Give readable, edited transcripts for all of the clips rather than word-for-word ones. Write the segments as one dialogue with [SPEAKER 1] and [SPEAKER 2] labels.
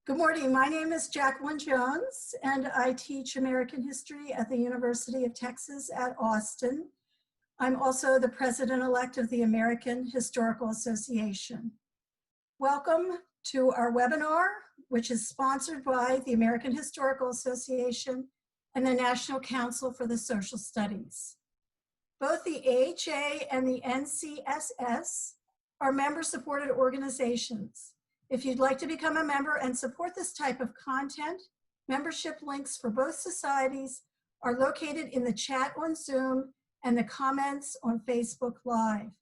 [SPEAKER 1] Good morning. My name is Jacqueline Jones, and I teach American history at the University of Texas at Austin. I'm also the president-elect of the American Historical Association. Welcome to our webinar, which is sponsored by the American Historical Association and the National Council for the Social Studies. Both the AHA and the NCSS are member-supported organizations. If you'd like to become a member and support this type of content, membership links for both societies are located in the chat on Zoom and the comments on Facebook Live.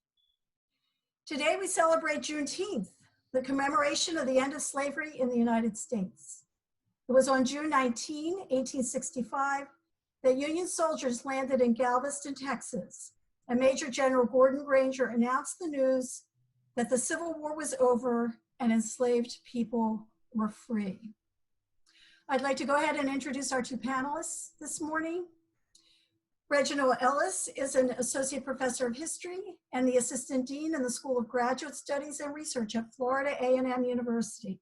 [SPEAKER 1] Today we celebrate Juneteenth, the commemoration of the end of slavery in the United States. It was on June 19, 1865, that Union soldiers landed in Galveston, Texas, and Major General Gordon Granger announced the news that the Civil War was over and enslaved people were free. I'd like to go ahead and introduce our two panelists this morning. Reginald Ellis is an associate professor of history and the assistant dean in the School of Graduate Studies and Research at Florida A&M University.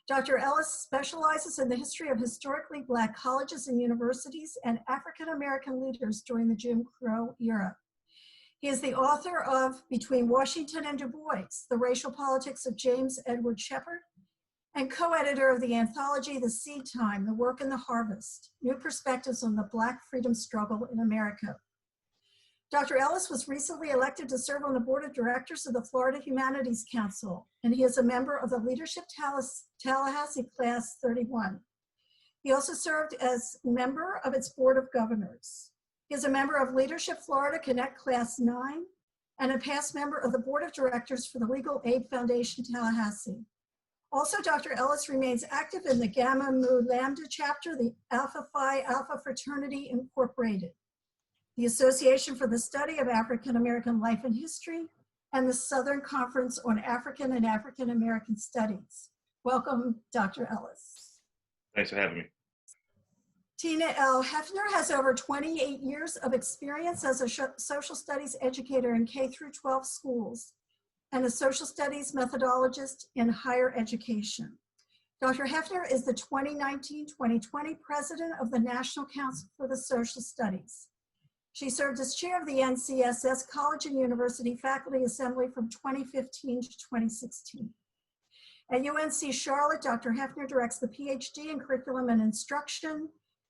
[SPEAKER 1] Dr. Ellis specializes in the history of historically Black colleges and universities and African-American leaders during the Jim Crow era. He is the author of Between Washington and Du Bois, The Racial Politics of James Edward Shepard, and co-editor of the anthology The Seed Time, The Work and the Harvest, New Perspectives on the Black Freedom Struggle in America. Dr. Ellis was recently elected to serve on the board of directors of the Florida Humanities Council, and he is a member of the Leadership Tallahassee Class 31. He also served as member of its board of governors. He is a member of Leadership Florida Connect Class 9 and a past member of the Board of Directors for the Legal Aid Foundation Tallahassee. Also, Dr. Ellis remains active in the Gamma Mu Lambda chapter, the Alpha Phi Alpha Fraternity Incorporated, the Association for the Study of African American Life and History, and the Southern Conference on African and African American Studies. Welcome, Dr. Ellis.
[SPEAKER 2] Thanks for having me.
[SPEAKER 1] Tina L Hefner has over 28 years of experience as a social studies educator in K-12 schools and a social studies methodologist in higher education. Dr. Hefner is the 2019-2020 president of the National Council for the Social Studies. She served as chair of the NCSS College and University Faculty Assembly from 2015 to 2016. At UNC Charlotte, Dr. Hefner directs the PhD in Curriculum and Instruction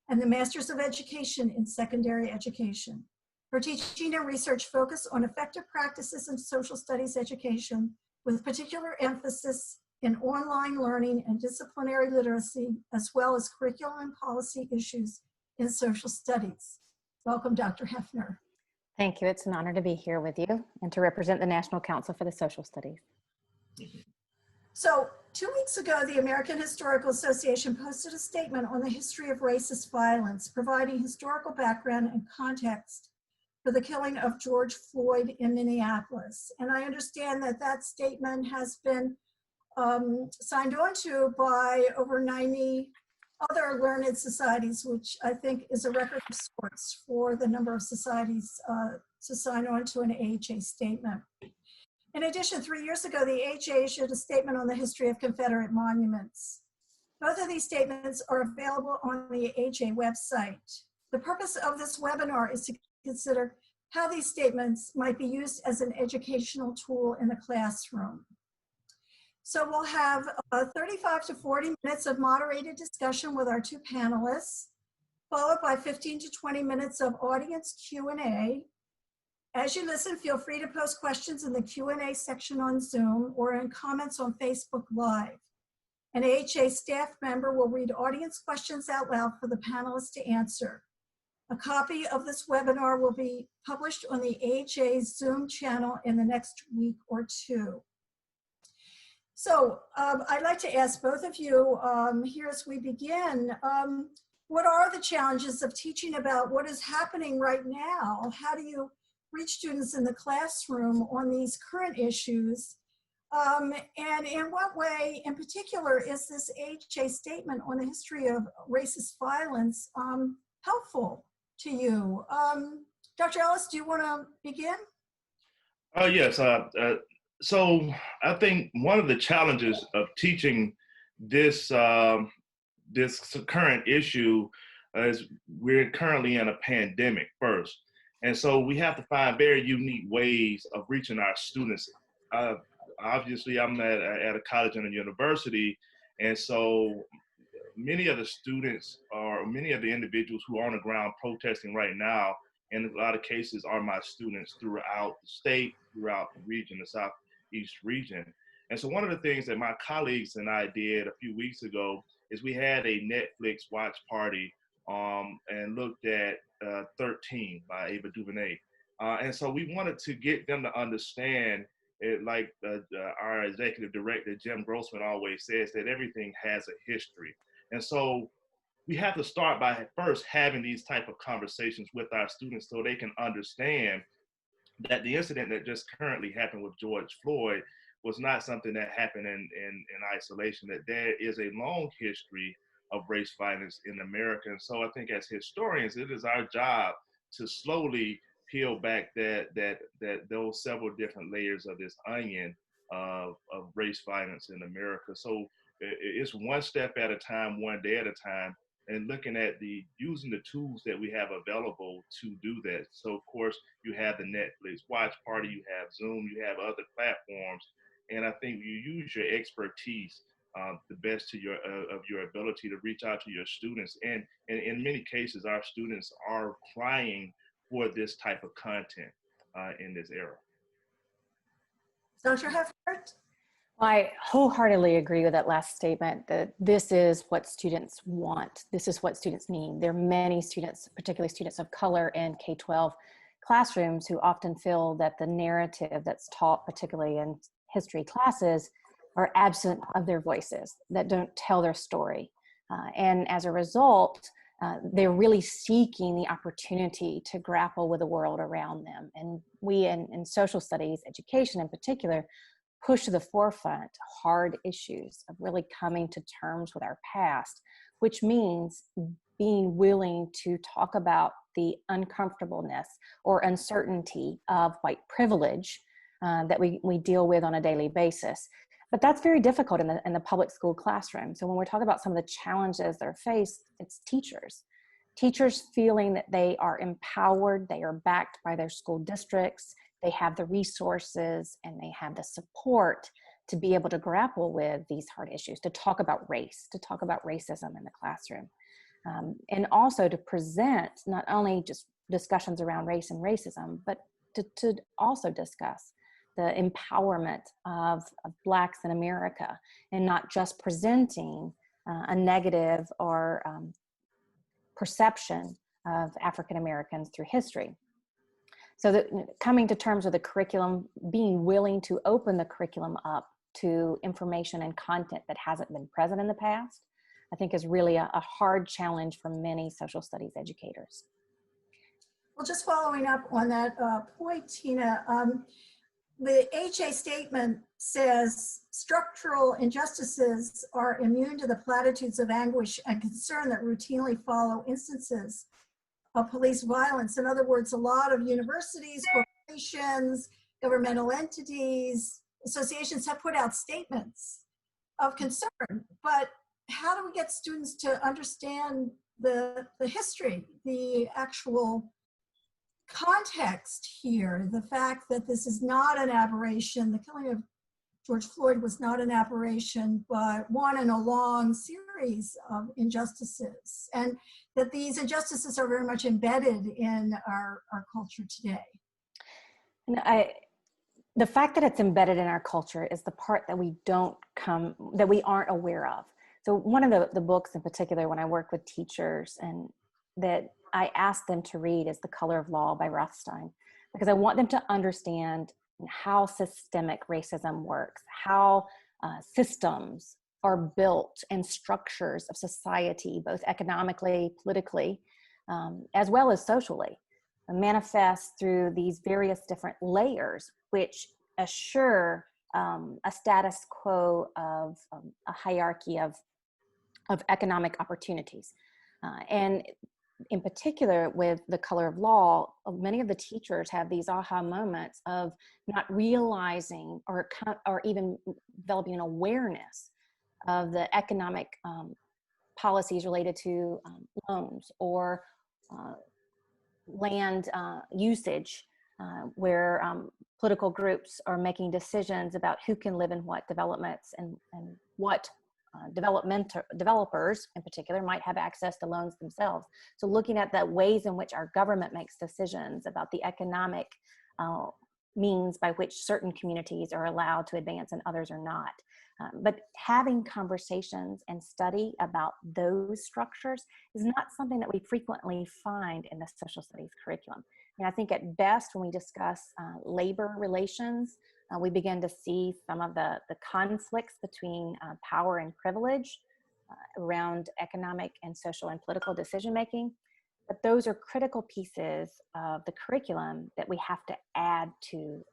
[SPEAKER 1] and the Masters of Education in Secondary Education. Her teaching and research focus on effective practices in social studies education with particular emphasis in online learning and disciplinary literacy, as well as curriculum and policy issues in social studies. Welcome, Dr. Hefner.
[SPEAKER 3] Thank you. It's an honor to be here with you and to represent the National Council for the Social Studies.
[SPEAKER 1] So 2 weeks ago, the American Historical Association posted a statement on the history of racist violence, providing historical background and context for the killing of George Floyd in Minneapolis. And I understand that that statement has been signed on to by over 90 other learned societies, which I think is a record of sorts for the number of societies to sign on to an AHA statement. In addition, 3 years ago, the AHA issued a statement on the history of Confederate monuments. Both of these statements are available on the AHA website. The purpose of this webinar is to consider how these statements might be used as an educational tool in the classroom. So we'll have 35 to 40 minutes of moderated discussion with our two panelists, followed by 15 to 20 minutes of audience Q&A. As you listen, feel free to post questions in the Q&A section on Zoom or in comments on Facebook Live. An AHA staff member will read audience questions out loud for the panelists to answer. A copy of this webinar will be published on the AHA Zoom channel in the next week or two. So I'd like to ask both of you here as we begin, what are the challenges of teaching about what is happening right now? How do you reach students in the classroom on these current issues? And in what way, in particular, is this AHA statement on the history of racist violence helpful to you? Dr. Ellis, do you want to begin?
[SPEAKER 2] Yes. So I think one of the challenges of teaching this current issue is we're currently in a pandemic first. And so we have to find very unique ways of reaching our students. Obviously, I'm at a college and a university, and so many of the students or many of the individuals who are on the ground protesting right now, in a lot of cases, are my students throughout the state, throughout the region, the Southeast region. And so one of the things that my colleagues and I did a few weeks ago is we had a Netflix watch party and looked at 13 by Ava DuVernay. And so we wanted to get them to understand it, like our executive director, Jim Grossman, always says, that everything has a history. And so we have to start by first having these type of conversations with our students so they can understand that the incident that just currently happened with George Floyd was not something that happened in isolation, that there is a long history of race violence in America. And so I think as historians, it is our job to slowly peel back those several different layers of this onion of race violence in America. So it's one step at a time, one day at a time, and looking at using the tools that we have available to do that. So of course you have the Netflix watch party, you have Zoom, you have other platforms, and I think you use your expertise the best to of your ability to reach out to your students. And in many cases, our students are crying for this type of content in this era.
[SPEAKER 1] Dr. Hefner?
[SPEAKER 3] I wholeheartedly agree with that last statement, that this is what students want. This is what students need. There are many students, particularly students of color in K-12 classrooms, who often feel that the narrative that's taught, particularly in history classes, are absent of their voices, that don't tell their story. And as a result, they're really seeking the opportunity to grapple with the world around them. And we in social studies, education in particular, push to the forefront hard issues of really coming to terms with our past, which means being willing to talk about the uncomfortableness or uncertainty of white privilege that we deal with on a daily basis. But that's very difficult in the public school classroom. So when we're talking about some of the challenges that are faced, it's teachers. Teachers feeling that they are empowered, they are backed by their school districts, they have the resources and they have the support to be able to grapple with these hard issues, to talk about race, to talk about racism in the classroom. And also to present not only just discussions around race and racism, but to also discuss the empowerment of Blacks in America, and not just presenting a negative or perception of African Americans through history. So that coming to terms with the curriculum, being willing to open the curriculum up to information and content that hasn't been present in the past, I think is really a hard challenge for many social studies educators.
[SPEAKER 1] Well, just following up on that point, Tina, the HA statement says structural injustices are immune to the platitudes of anguish and concern that routinely follow instances of police violence. In other words, a lot of universities, corporations, governmental entities, associations have put out statements of concern, but how do we get students to understand the history, the actual context here, the fact that this is not an aberration, the killing of George Floyd was not an aberration, but one in a long series of injustices, and that these injustices are very much embedded in our culture today.
[SPEAKER 3] And the fact that it's embedded in our culture is the part that we aren't aware of. So one of the books in particular, when I work with teachers and that I ask them to read, is The Color of Law by Rothstein, because I want them to understand how systemic racism works, how systems are built and structures of society, both economically, politically, as well as socially, manifest through these various different layers, which assure a status quo of a hierarchy of economic opportunities. And in particular, with The Color of Law, many of the teachers have these aha moments of not realizing or even developing an awareness of the economic policies related to loans or land usage, where political groups are making decisions about who can live in what developments and what developers in particular might have access to loans themselves. So looking at the ways in which our government makes decisions about the economic means by which certain communities are allowed to advance and others are not. But having conversations and study about those structures is not something that we frequently find in the social studies curriculum. And I think at best, when we discuss labor relations, we begin to see some of the conflicts between power and privilege around economic and social and political decision-making. But those are critical pieces of the curriculum that we have to add to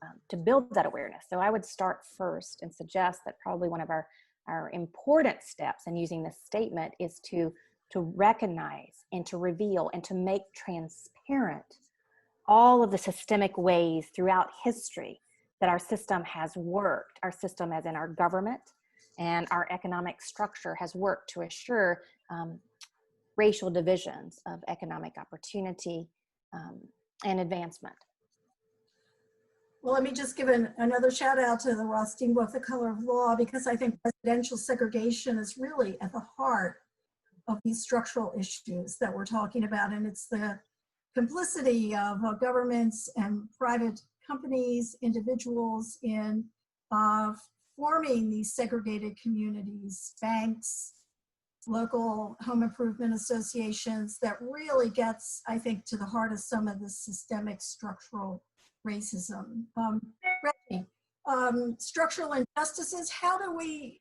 [SPEAKER 3] build that awareness. So I would start first and suggest that probably one of our important steps in using this statement is to recognize and to reveal and to make transparent all of the systemic ways throughout history that our system has worked, our system as in our government and our economic structure has worked to assure racial divisions of economic opportunity and advancement.
[SPEAKER 1] Well, let me just give another shout out to the Rothstein book, The Color of Law, because I think residential segregation is really at the heart of these structural issues that we're talking about. And it's the complicity of governments and private companies, individuals in forming these segregated communities, banks, local home improvement associations, that really gets, I think, to the heart of some of the systemic structural racism. Reggie, structural injustices, how do we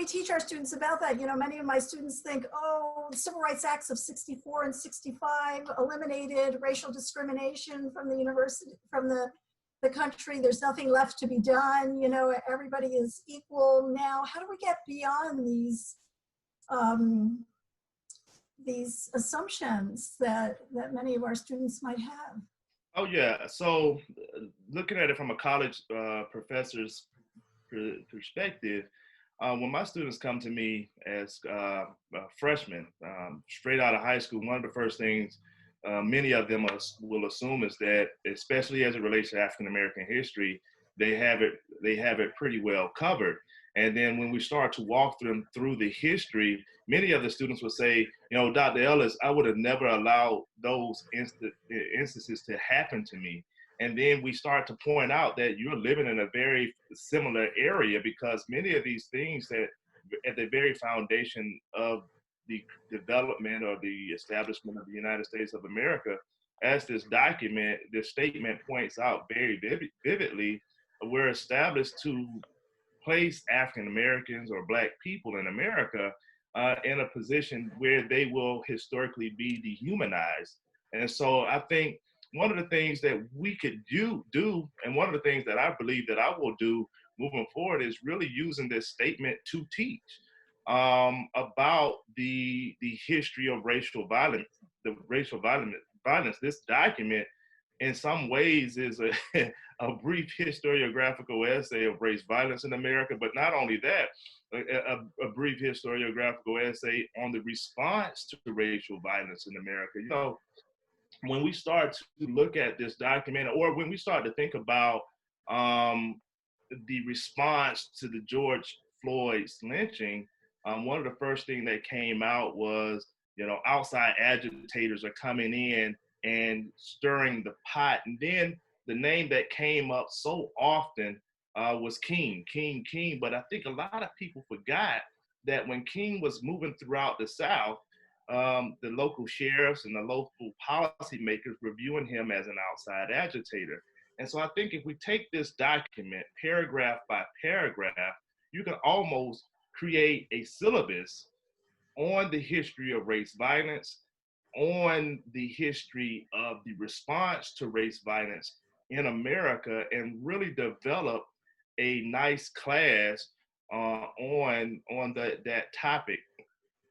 [SPEAKER 1] teach our students about that? You know, many of my students think, oh, the Civil Rights Acts of 64 and 65 eliminated racial discrimination from the university, from the country. There's nothing left to be done. You know, everybody is equal now. How do we get beyond these assumptions that many of our students might have?
[SPEAKER 2] Oh yeah, so looking at it from a college professor's perspective, when my students come to me as freshmen, straight out of high school, one of the first things many of them will assume is that, especially as it relates to African American history, they have it pretty well covered. And then when we start to walk them through the history, many of the students will say, you know, Dr. Ellis, I would have never allowed those instances to happen to me. And then we start to point out that you're living in a very similar area, because many of these things that at the very foundation of the development or the establishment of the United States of America, as this statement points out very vividly, were established to place African Americans or Black people in America in a position where they will historically be dehumanized. And so I think one of the things that we could do, and one of the things that I believe that I will do moving forward, is really using this statement to teach about the history of racial violence, violence. This document, in some ways, is a brief historiographical essay of race violence in America, but not only that, a brief historiographical essay on the response to racial violence in America. You know, when we start to look at this document, or when we start to think about the response to the George Floyd's lynching, one of the first things that came out was, you know, outside agitators are coming in and stirring the pot. And then the name that came up so often was King. But I think a lot of people forgot that when King was moving throughout the South, the local sheriffs and the local policymakers were viewing him as an outside agitator. And so I think if we take this document paragraph by paragraph, you can almost create a syllabus on the history of race violence, on the history of the response to race violence in America, and really develop a nice class on that topic.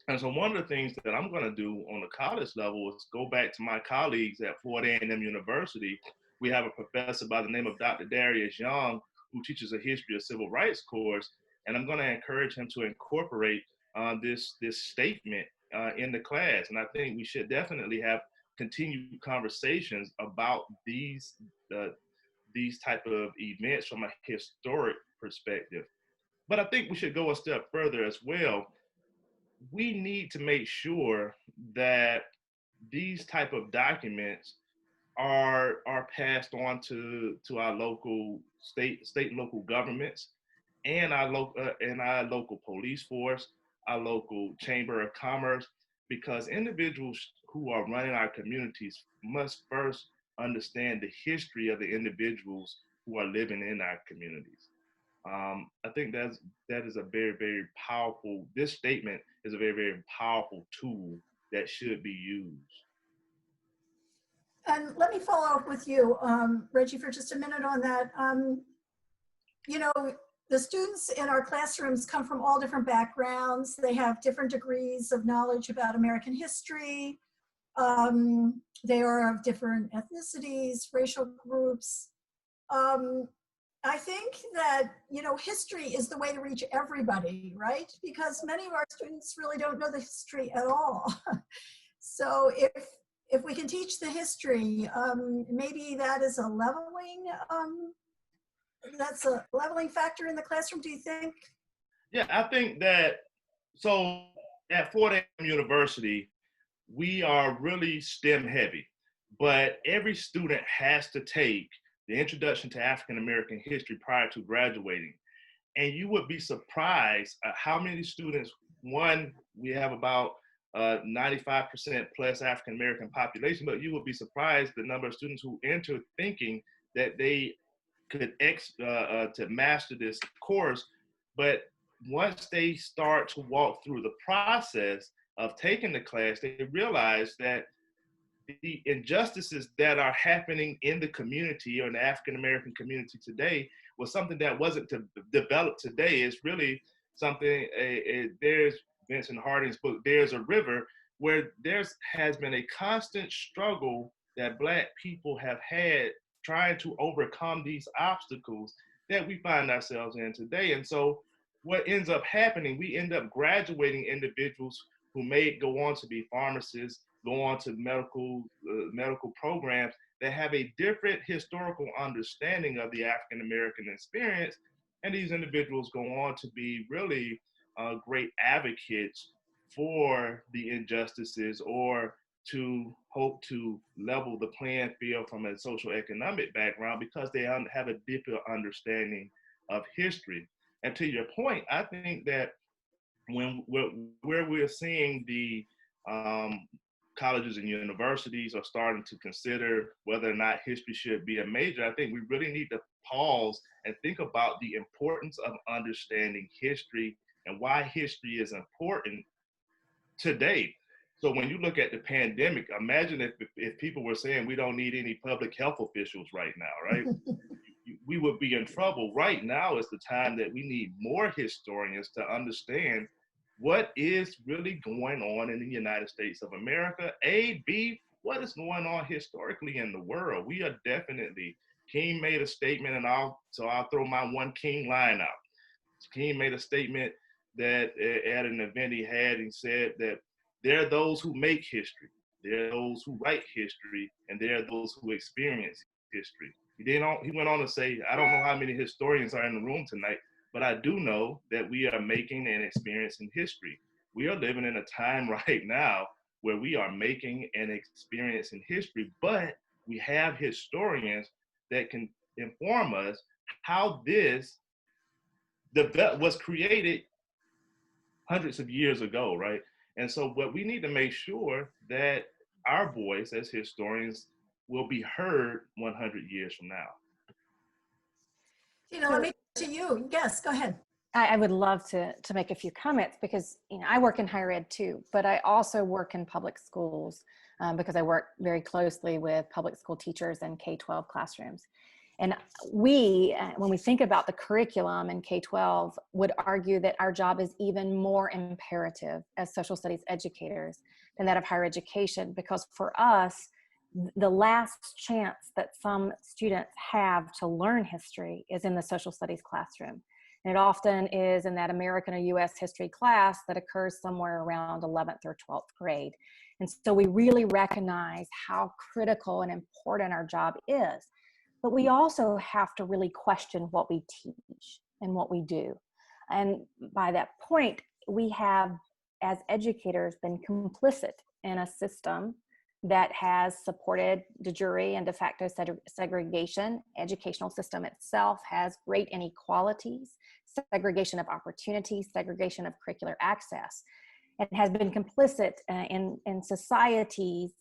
[SPEAKER 2] And so one of the things that I'm going to do on the college level is go back to my colleagues at Florida A&M University. We have a professor by the name of Dr. Darius Young, who teaches a history of civil rights course. And I'm going to encourage him to incorporate this statement in the class. And I think we should definitely have continued conversations about these type of events from a historic perspective. But I think we should go a step further as well. We need to make sure that these type of documents are passed on to our local state and local governments and our local police force, our local chamber of commerce, because individuals who are running our communities must first understand the history of the individuals who are living in our communities. I think that is a very, very powerful. This statement is a very, very powerful tool that should be used.
[SPEAKER 1] And let me follow up with you, Reggie, for just a minute on that. You know, the students in our classrooms come from all different backgrounds. They have different degrees of knowledge about American history. They are of different ethnicities, racial groups. I think that, you know, history is the way to reach everybody, right? Because many of our students really don't know the history at all. So if we can teach the history, maybe that is a leveling, that's a leveling factor in the classroom, do you think?
[SPEAKER 2] Yeah, I think that, so at Fort Am University, we are really STEM heavy, but every student has to take the Introduction to African American History prior to graduating. And you would be surprised at how many students, one, we have about 95% plus African American population, but you would be surprised the number of students who enter thinking that they could to master this course, but once they start to walk through the process of taking the class, they realize that the injustices that are happening in the community or in the African American community today was something that wasn't developed today. It's really something, there's Vincent Harding's book, There's a River, where has been a constant struggle that Black people have had trying to overcome these obstacles that we find ourselves in today. And so what ends up happening, we end up graduating individuals who may go on to be pharmacists, go on to medical programs that have a different historical understanding of the African American experience. And these individuals go on to be really great advocates for the injustices, or to hope to level the playing field from a social economic background, because they have a deeper understanding of history. And to your point, I think that where we're seeing the colleges and universities are starting to consider whether or not history should be a major, I think we really need to pause and think about the importance of understanding history and why history is important today. So when you look at the pandemic, imagine if people were saying we don't need any public health officials right now, right? We would be in trouble. Right now is the time that we need more historians to understand what is really going on in the United States of America. A, B, what is going on historically in the world? We are definitely, King made a statement, and I'll throw my one King line out. King made a statement that at an event he had, he said that there are those who make history, there are those who write history, and there are those who experience history. He went on to say, I don't know how many historians are in the room tonight, but I do know that we are making and experiencing history. We are living in a time right now where we are making and experiencing history, but we have historians that can inform us how this was created hundreds of years ago, right? And so what we need to make sure that our voice as historians will be heard 100 years from now.
[SPEAKER 1] You know, let me to you. Yes, go ahead.
[SPEAKER 3] I would love to make a few comments, because I work in higher ed too, but I also work in public schools because I work very closely with public school teachers and K-12 classrooms. And we, when we think about the curriculum in K-12, would argue that our job is even more imperative as social studies educators than that of higher education, because for us, the last chance that some students have to learn history is in the social studies classroom. And it often is in that American or US history class that occurs somewhere around 11th or 12th grade. And so we really recognize how critical and important our job is. But we also have to really question what we teach and what we do. And by that point, we have, as educators, been complicit in a system that has supported de jure and de facto segregation. Educational system itself has great inequalities, segregation of opportunities, segregation of curricular access, and has been complicit in society's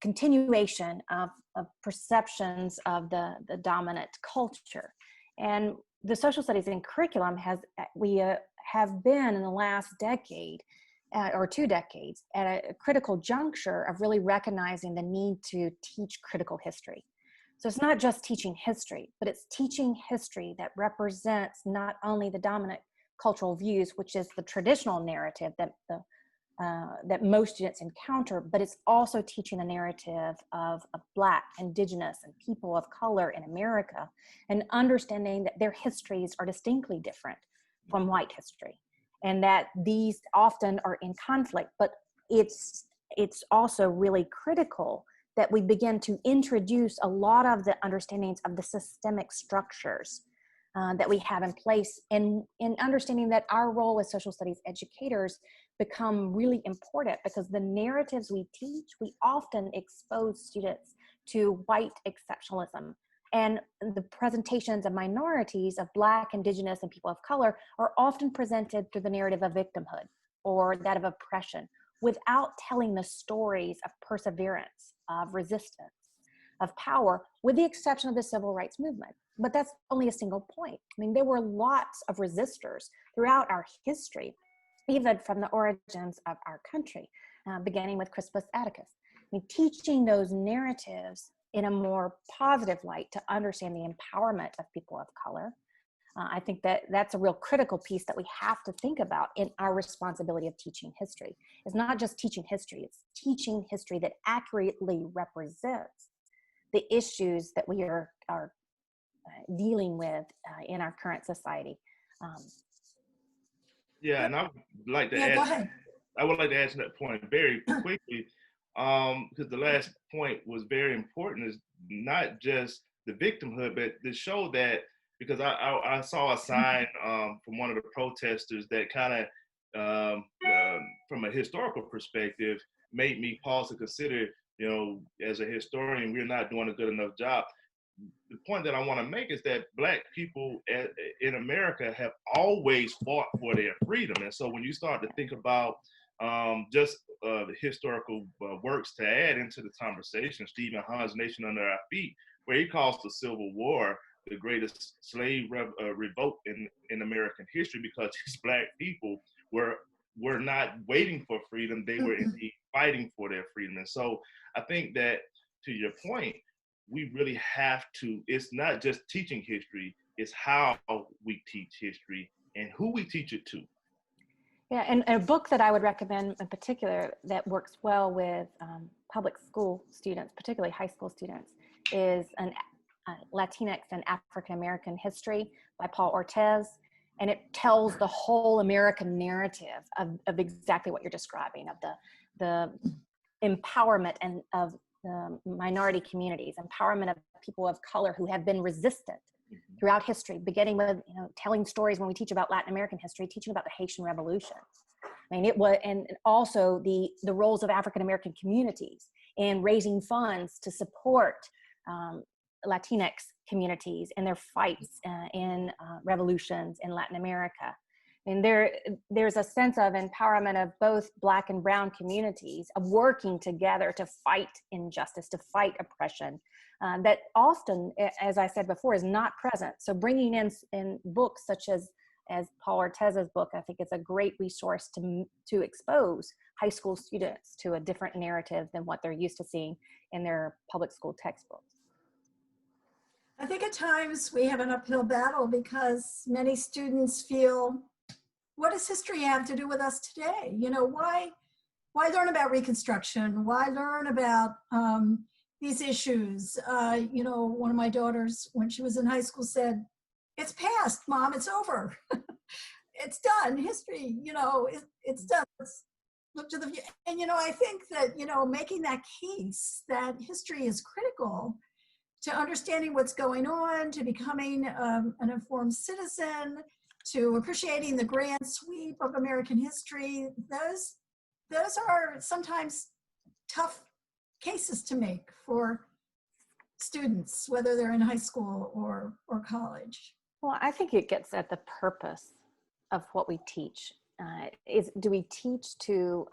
[SPEAKER 3] continuation of perceptions of the dominant culture. And the social studies in curriculum have been in the last decade or 2 decades at a critical juncture of really recognizing the need to teach critical history. So it's not just teaching history, but it's teaching history that represents not only the dominant cultural views, which is the traditional narrative that most students encounter, but it's also teaching the narrative of Black, Indigenous, and people of color in America, and understanding that their histories are distinctly different from white history, and that these often are in conflict. But it's also really critical that we begin to introduce a lot of the understandings of the systemic structures that we have in place, and in understanding that our role as social studies educators become really important, because the narratives we teach, we often expose students to white exceptionalism. And the presentations of minorities, of Black, Indigenous, and people of color, are often presented through the narrative of victimhood or that of oppression, without telling the stories of perseverance, of resistance, of power, with the exception of the civil rights movement. But that's only a single point. I mean, there were lots of resistors throughout our history, even from the origins of our country, beginning with Crispus Attucks. I mean, teaching those narratives in a more positive light to understand the empowerment of people of color. I think that that's a real critical piece that we have to think about in our responsibility of teaching history. It's not just teaching history, it's teaching history that accurately represents the issues that we are dealing with in our current society.
[SPEAKER 2] Yeah, and I would like to
[SPEAKER 1] Yeah,
[SPEAKER 2] add.
[SPEAKER 1] go ahead.
[SPEAKER 2] I would like to add to that point very quickly, because the last point was very important. Is not just the victimhood, but to show that, because I saw a sign from one of the protesters that kind of, from a historical perspective, made me pause to consider, as a historian, we're not doing a good enough job. The point that I want to make is that Black people in America have always fought for their freedom. And so when you start to think about just the historical works to add into the conversation, Stephen Hahn's Nation Under Our Feet, where he calls the Civil War the greatest slave revolt in American history, because these Black people were not waiting for freedom, they were indeed fighting for their freedom. And so I think that, to your point, we really have to, it's not just teaching history, it's how we teach history and who we teach it to.
[SPEAKER 3] Yeah, and a book that I would recommend in particular that works well with public school students, particularly high school students, is an Latinx and African American history by Paul Ortiz. And it tells the whole American narrative of exactly what you're describing, of the empowerment and of the minority communities, empowerment of people of color who have been resistant throughout history, beginning with telling stories when we teach about Latin American history, teaching about the Haitian Revolution. I mean, it was, and also the roles of African American communities in raising funds to support Latinx communities in their fights in revolutions in Latin America. And there's a sense of empowerment of both Black and Brown communities, of working together to fight injustice, to fight oppression, that often, as I said before, is not present. So bringing in books such as Paul Ortiz's book, I think it's a great resource to expose high school students to a different narrative than what they're used to seeing in their public school textbooks.
[SPEAKER 1] I think at times we have an uphill battle because many students feel, what does history have to do with us today? Why learn about Reconstruction? Why learn about these issues? One of my daughters, when she was in high school, said, it's past, Mom, it's over. It's done. History, it's done. Let's look to the future. And, I think that, making that case that history is critical to understanding what's going on, to becoming an informed citizen, to appreciating the grand sweep of American history, those are sometimes tough cases to make for students, whether they're in high school or college.
[SPEAKER 3] Well, I think it gets at the purpose of what we teach. Do we teach to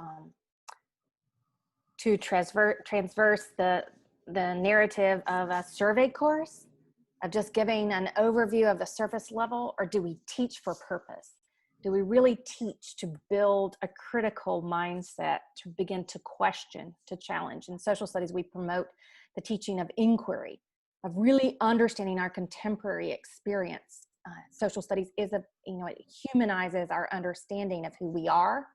[SPEAKER 3] transverse the narrative of a survey course, of just giving an overview of the surface level, or do we teach for purpose? Do we really teach to build a critical mindset, to begin to question, to challenge? In social studies, we promote the teaching of inquiry, of really understanding our contemporary experience. Social studies it humanizes our understanding of who we are,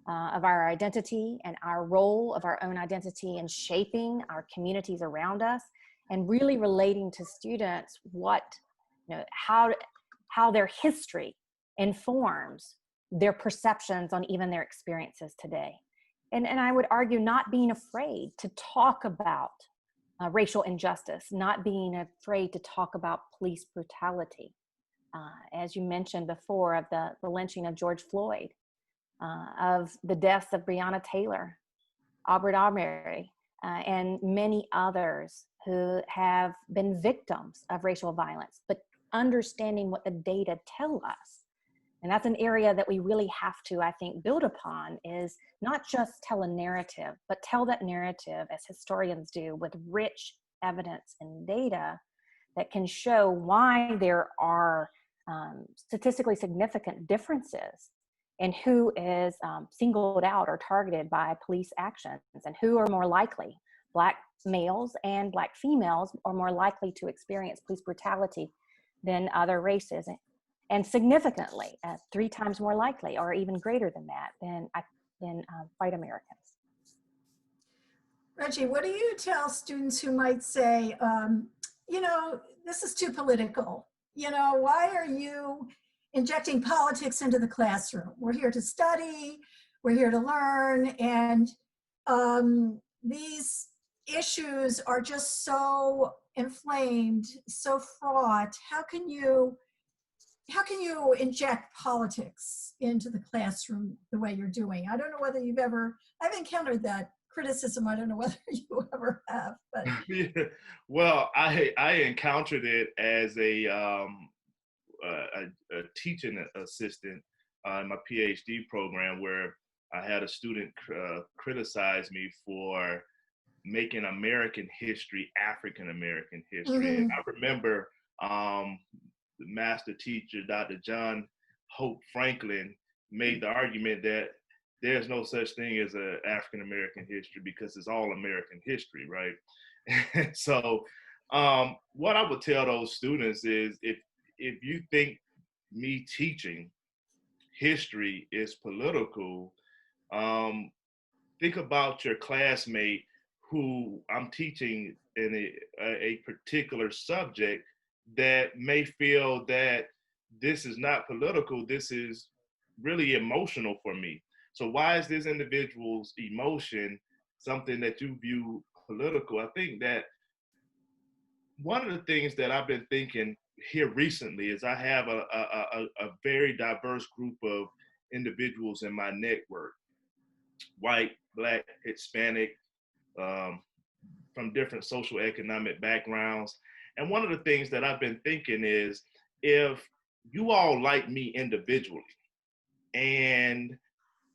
[SPEAKER 3] of our identity, and our role of our own identity in shaping our communities around us, and really relating to students how their history informs their perceptions on even their experiences today. And I would argue not being afraid to talk about racial injustice, not being afraid to talk about police brutality. As you mentioned before, of the lynching of George Floyd, of the deaths of Breonna Taylor, Aubrey Arbery, and many others who have been victims of racial violence, but understanding what the data tell us. And that's an area that we really have to, I think, build upon, is not just tell a narrative, but tell that narrative, as historians do, with rich evidence and data that can show why there are statistically significant differences in who is singled out or targeted by police actions, and who are more likely. Black males and Black females are more likely to experience police brutality than other races, and significantly 3 times more likely, or even greater than that, than white Americans.
[SPEAKER 1] Reggie, what do you tell students who might say, this is too political? Why are you injecting politics into the classroom? We're here to study, we're here to learn, and these issues are just so inflamed, so fraught. How can you inject politics into the classroom the way you're doing? I don't know whether I've encountered that criticism. I don't know whether you ever have, but.
[SPEAKER 2] Yeah. Well, I encountered it as a teaching assistant in my PhD program, where I had a student criticize me for making American history African American history.
[SPEAKER 1] Mm-hmm.
[SPEAKER 2] And I remember the master teacher, Dr. John Hope Franklin, made the argument that there's no such thing as an African American history because it's all American history, right? So what I would tell those students is, if you think me teaching history is political, think about your classmate who I'm teaching in a particular subject that may feel that this is not political, this is really emotional for me. So why is this individual's emotion something that you view political? I think that one of the things that I've been thinking here recently is I have a very diverse group of individuals in my network: white, Black, Hispanic, from different social economic backgrounds. And one of the things that I've been thinking is, if you all like me individually and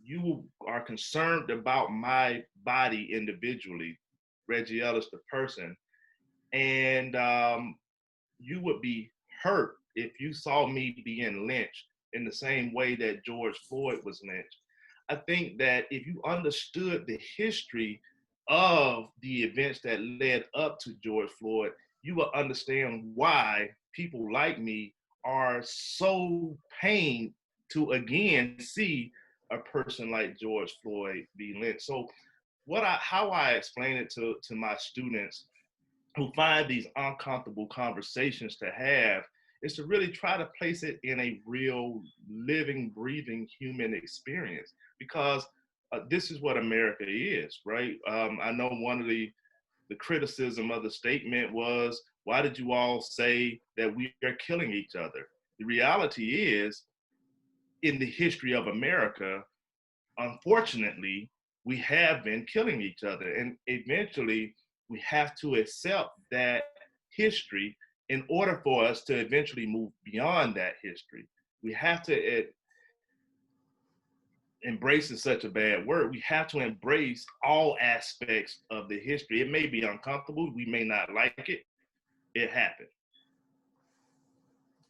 [SPEAKER 2] you are concerned about my body individually, Reggie Ellis, the person, and you would be hurt if you saw me being lynched in the same way that George Floyd was lynched. I think that if you understood the history of the events that led up to George Floyd, you will understand why people like me are so pained to again see a person like George Floyd be lynched. So how I explain it to my students who find these uncomfortable conversations to have is to really try to place it in a real living, breathing human experience, because this is what America is, right? I know one of the criticism of the statement was, why did you all say that we are killing each other? The reality is, in the history of America, unfortunately, we have been killing each other. And eventually, we have to accept that history in order for us to eventually move beyond that history. We have to, embrace is such a bad word, we have to embrace all aspects of the history. It may be uncomfortable, we may not like it, it happened.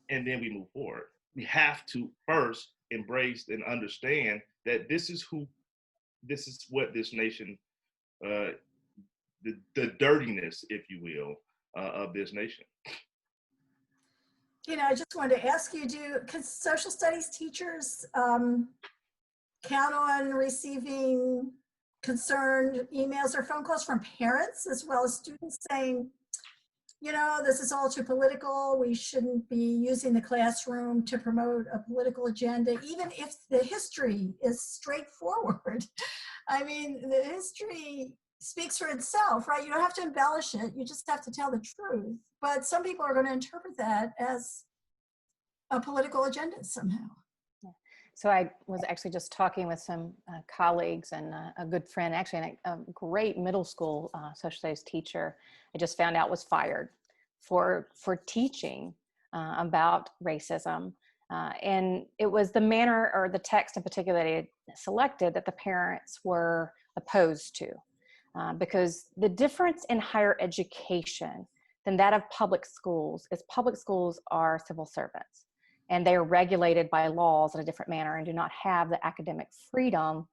[SPEAKER 2] And then we move forward. We have to first embrace and understand that this is what this nation, the dirtiness, if you will, of this nation.
[SPEAKER 1] You know, I just wanted to ask you, can social studies teachers count on receiving concerned emails or phone calls from parents as well as students saying, you know, this is all too political, we shouldn't be using the classroom to promote a political agenda, even if the history is straightforward? I mean, the history speaks for itself, right? You don't have to embellish it, you just have to tell the truth. But some people are going to interpret that as a political agenda somehow.
[SPEAKER 3] So I was actually just talking with some colleagues and a good friend, actually a great middle school social studies teacher, I just found out was fired for teaching about racism. And it was the manner or the text in particular that he had selected that the parents were opposed to. Because the difference in higher education than that of public schools is public schools are civil servants. And they are regulated by laws in a different manner and do not have the academic freedom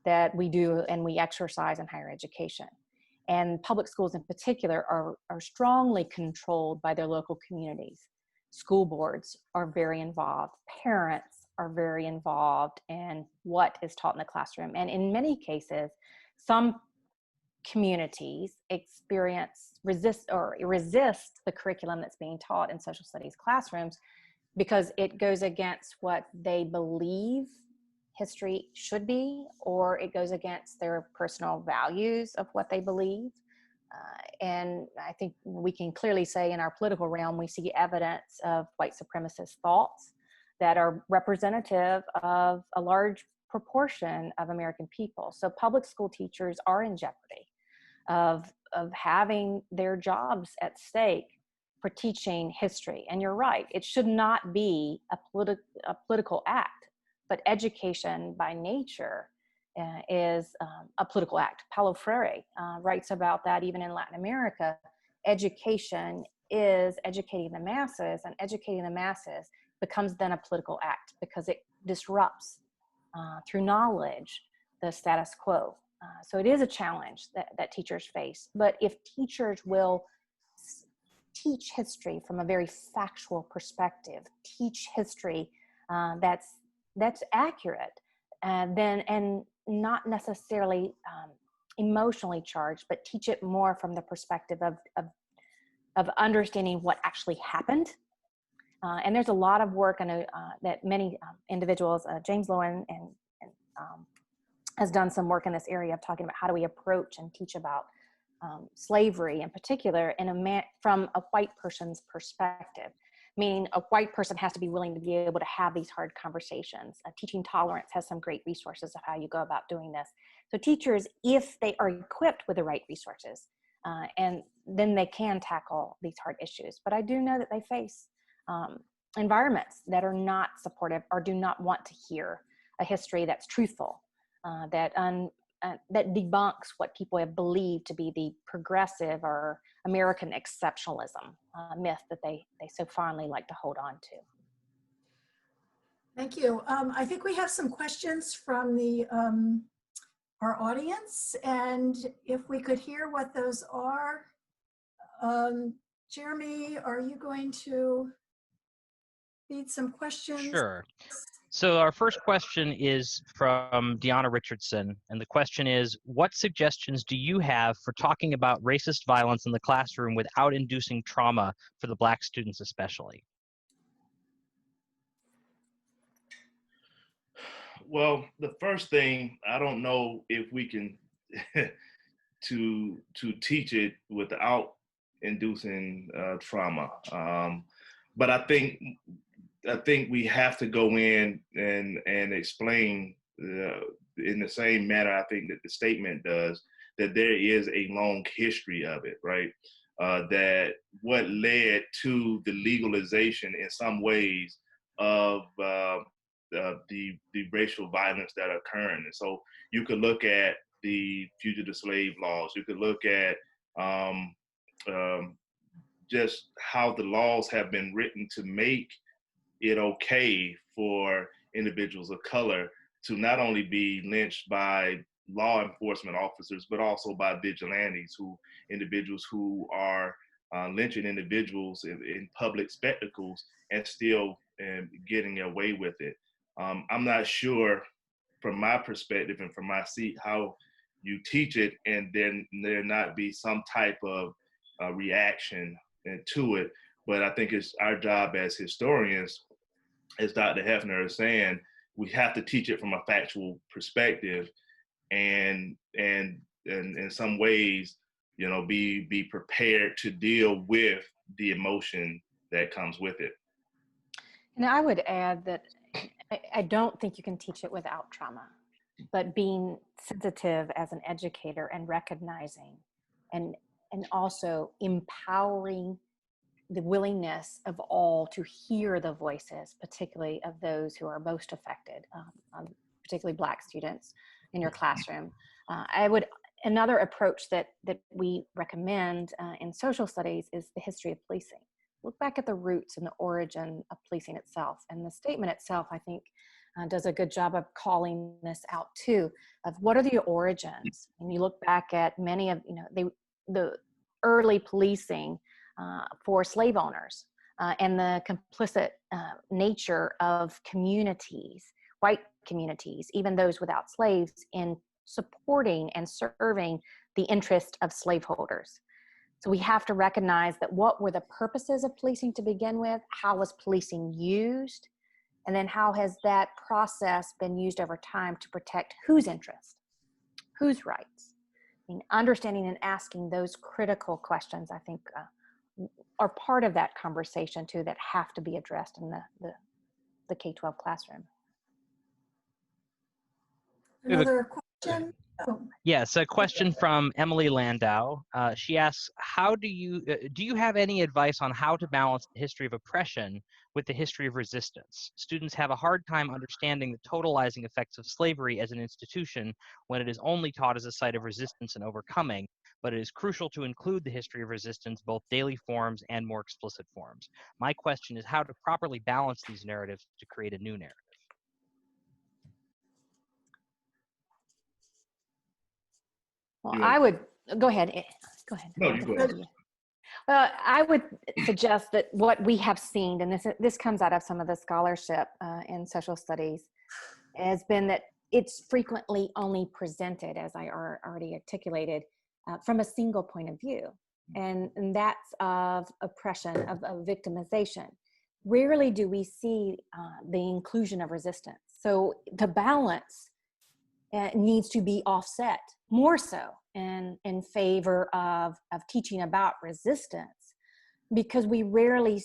[SPEAKER 3] that we do and we exercise in higher education. And public schools in particular are strongly controlled by their local communities. School boards are very involved. Parents are very involved in what is taught in the classroom. And in many cases, some communities resist the curriculum that's being taught in social studies classrooms because it goes against what they believe history should be, or it goes against their personal values of what they believe. And I think we can clearly say in our political realm, we see evidence of white supremacist thoughts that are representative of a large proportion of American people. So public school teachers are in jeopardy of having their jobs at stake for teaching history. And you're right, it should not be a political act, but education by nature is a political act. Paulo Freire writes about that even in Latin America. Education is educating the masses, and educating the masses becomes then a political act because it disrupts through knowledge the status quo. So it is a challenge that teachers face. But if teachers will teach history from a very factual perspective, teach history that's accurate, then and not necessarily emotionally charged, but teach it more from the perspective of understanding what actually happened. And there's a lot of work that many individuals, James Lowen and has done some work in this area of talking about how do we approach and teach about slavery in particular from a white person's perspective. Meaning a white person has to be willing to be able to have these hard conversations. Teaching Tolerance has some great resources of how you go about doing this. So teachers, if they are equipped with the right resources, and then they can tackle these hard issues. But I do know that they face environments that are not supportive or do not want to hear a history that's truthful, that debunks what people have believed to be the progressive or American exceptionalism myth that they so fondly like to hold on to.
[SPEAKER 1] Thank you. I think we have some questions from our audience, and if we could hear what those are. Jeremy, are you going to read some questions?
[SPEAKER 4] Sure. So our first question is from Deanna Richardson, and the question is, what suggestions do you have for talking about racist violence in the classroom without inducing trauma for the Black students especially?
[SPEAKER 2] Well, the first thing, I don't know if we can to teach it without inducing trauma. But I think we have to go in and explain in the same manner I think that the statement does, that there is a long history of it, right? That what led to the legalization in some ways of the racial violence that are occurring. And so you could look at the fugitive slave laws. You could look at um, um, just how the laws have been written to make it okay for individuals of color to not only be lynched by law enforcement officers, but also by vigilantes, individuals who are lynching individuals in public spectacles and still getting away with it. I'm not sure, from my perspective and from my seat, how you teach it and then there not be some type of reaction to it. But I think it's our job as historians, as Dr. Hefner is saying, we have to teach it from a factual perspective, and in some ways, be prepared to deal with the emotion that comes with it.
[SPEAKER 3] And I would add that I don't think you can teach it without trauma, but being sensitive as an educator and recognizing and also empowering the willingness of all to hear the voices, particularly of those who are most affected, particularly Black students in your classroom. Another approach that we recommend in social studies is the history of policing. Look back at the roots and the origin of policing itself. And the statement itself, I think, does a good job of calling this out too, of what are the origins. And you look back at many of, the early policing for slave owners and the complicit nature of communities, white communities, even those without slaves, in supporting and serving the interest of slaveholders. So we have to recognize that what were the purposes of policing to begin with, how was policing used, and then how has that process been used over time to protect whose interest, whose rights. I mean, understanding and asking those critical questions, I think, are part of that conversation too, that have to be addressed in the K-12 classroom.
[SPEAKER 1] Another question? Oh.
[SPEAKER 4] Yes, a question from Emily Landau. She asks, how do you have any advice on how to balance the history of oppression with the history of resistance? Students have a hard time understanding the totalizing effects of slavery as an institution when it is only taught as a site of resistance and overcoming, but it is crucial to include the history of resistance, both daily forms and more explicit forms. My question is how to properly balance these narratives to create a new narrative.
[SPEAKER 3] Well, I would go ahead. Go ahead.
[SPEAKER 2] No, you go ahead.
[SPEAKER 3] Well, I would suggest that what we have seen, and this comes out of some of the scholarship in social studies, has been that it's frequently only presented, as I already articulated, from a single point of view, and that's of oppression, of victimization. Rarely do we see the inclusion of resistance. So the balance needs to be offset more so in favor of teaching about resistance, because we rarely,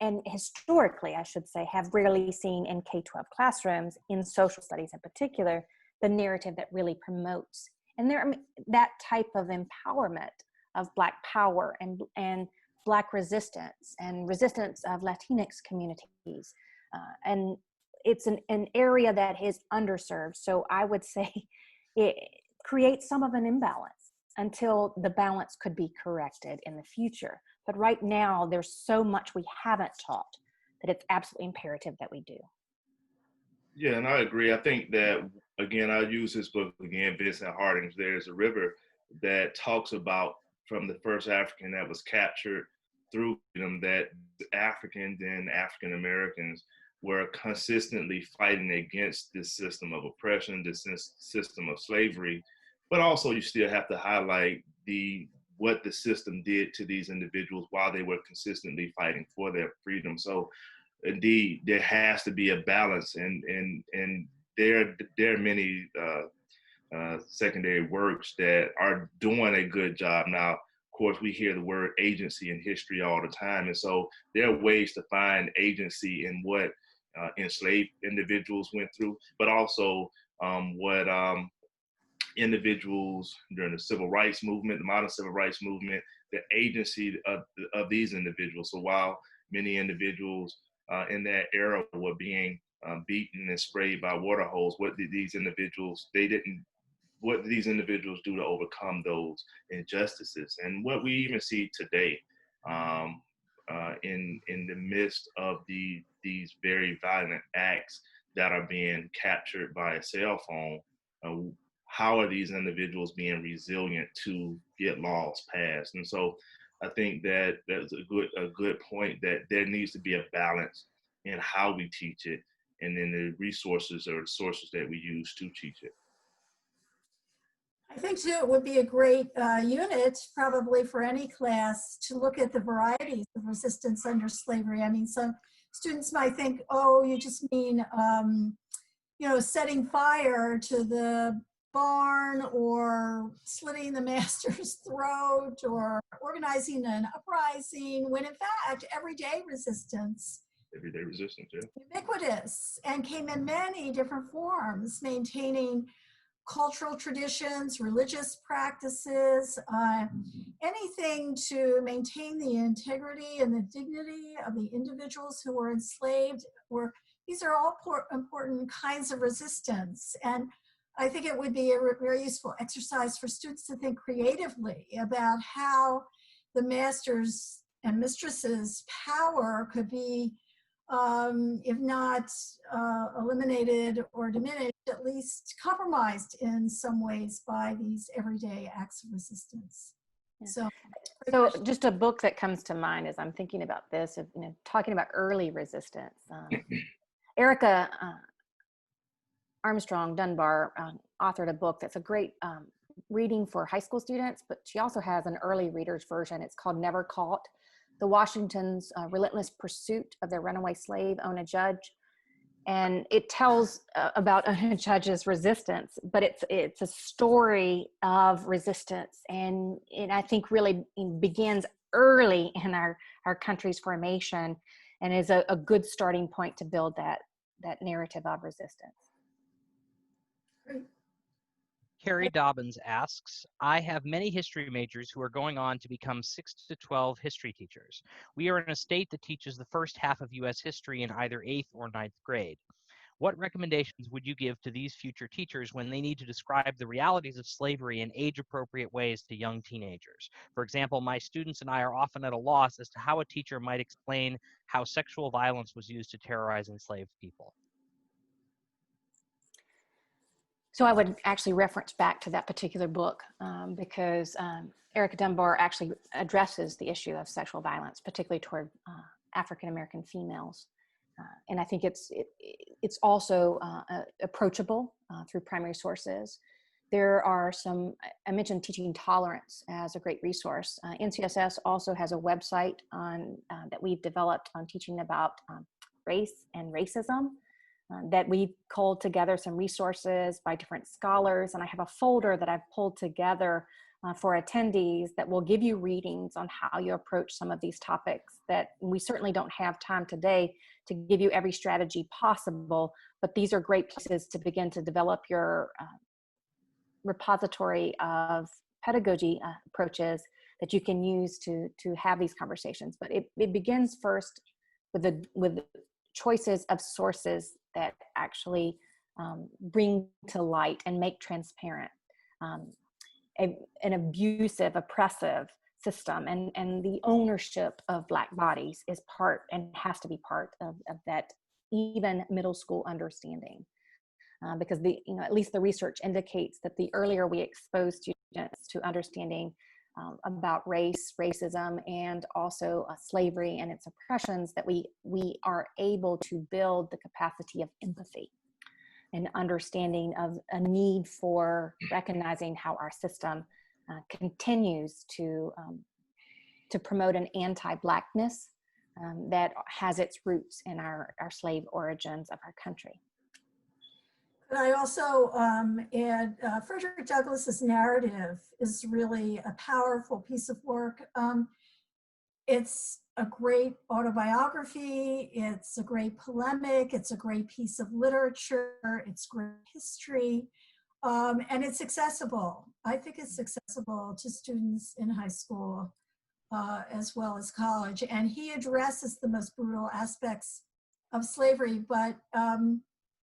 [SPEAKER 3] and historically I should say, have rarely seen in K-12 classrooms, in social studies in particular, the narrative that really promotes that type of empowerment of Black power and Black resistance and resistance of Latinx communities. And it's an area that is underserved. So I would say it creates some of an imbalance until the balance could be corrected in the future. But right now, there's so much we haven't taught that it's absolutely imperative that we do.
[SPEAKER 2] Yeah, and I agree. I think that, again, I'll use this book again, Vincent Harding's There's a River, that talks about from the first African that was captured through freedom, that Africans and African Americans were consistently fighting against this system of oppression, this system of slavery. But also you still have to highlight what the system did to these individuals while they were consistently fighting for their freedom. So indeed, there has to be a balance, and there are many secondary works that are doing a good job. Now, of course, we hear the word agency in history all the time. And so there are ways to find agency in what enslaved individuals went through, but also what individuals during the civil rights movement, the modern civil rights movement, the agency of these individuals. So while many individuals in that era were being beaten and sprayed by water hose, what did these individuals do to overcome those injustices? And what we even see today in the midst of these very violent acts that are being captured by a cell phone, how are these individuals being resilient to get laws passed? And so I think that that's a good point, that there needs to be a balance in how we teach it and then the resources or the sources that we use to teach it.
[SPEAKER 1] I think too, it would be a great unit probably for any class to look at the varieties of resistance under slavery. I mean, some students might think, oh, you just mean, setting fire to the barn or slitting the master's throat or organizing an uprising, when in fact, everyday resistance,
[SPEAKER 2] Yeah.
[SPEAKER 1] Ubiquitous and came in many different forms, maintaining cultural traditions, religious practices, anything to maintain the integrity and the dignity of the individuals who were enslaved. These are all important kinds of resistance. And I think it would be a very useful exercise for students to think creatively about how the masters' and mistresses' power could be, if not eliminated or diminished, at least compromised in some ways by these everyday acts of resistance.
[SPEAKER 3] Yeah. So just a book that comes to mind as I'm thinking about this, talking about early resistance. Erika Armstrong, Dunbar, authored a book that's a great reading for high school students, but she also has an early reader's version. It's called Never Caught: The Washington's Relentless Pursuit of Their Runaway Slave, Ona Judge. And it tells about Ona Judge's resistance, but it's a story of resistance. And I think really begins early in our country's formation and is a good starting point to build that narrative of resistance.
[SPEAKER 4] Carrie Dobbins asks, I have many history majors who are going on to become 6 to 12 history teachers. We are in a state that teaches the first half of U.S. history in either 8th or 9th grade. What recommendations would you give to these future teachers when they need to describe the realities of slavery in age-appropriate ways to young teenagers? For example, my students and I are often at a loss as to how a teacher might explain how sexual violence was used to terrorize enslaved people.
[SPEAKER 3] So I would actually reference back to that particular book because Erika Dunbar actually addresses the issue of sexual violence, particularly toward African-American females. And I think it's also approachable through primary sources. There are some, I mentioned Teaching Tolerance as a great resource. NCSS also has a website on that we've developed on teaching about race and racism. That we've culled together some resources by different scholars, and I have a folder that I've pulled together for attendees that will give you readings on how you approach some of these topics that we certainly don't have time today to give you every strategy possible, but these are great places to begin to develop your repository of pedagogy approaches that you can use to have these conversations. But it begins first with choices of sources that actually bring to light and make transparent an abusive, oppressive system, and the ownership of Black bodies is part and has to be part of that even middle school understanding. Because at least the research indicates that the earlier we expose students to understanding about race, racism, and also slavery and its oppressions, that we are able to build the capacity of empathy and understanding of a need for recognizing how our system continues to promote an anti-Blackness that has its roots in our slave origins of our country.
[SPEAKER 1] But I also add Frederick Douglass's narrative is really a powerful piece of work. It's a great autobiography, it's a great polemic, it's a great piece of literature, it's great history, and it's accessible. I think it's accessible to students in high school as well as college. And he addresses the most brutal aspects of slavery, but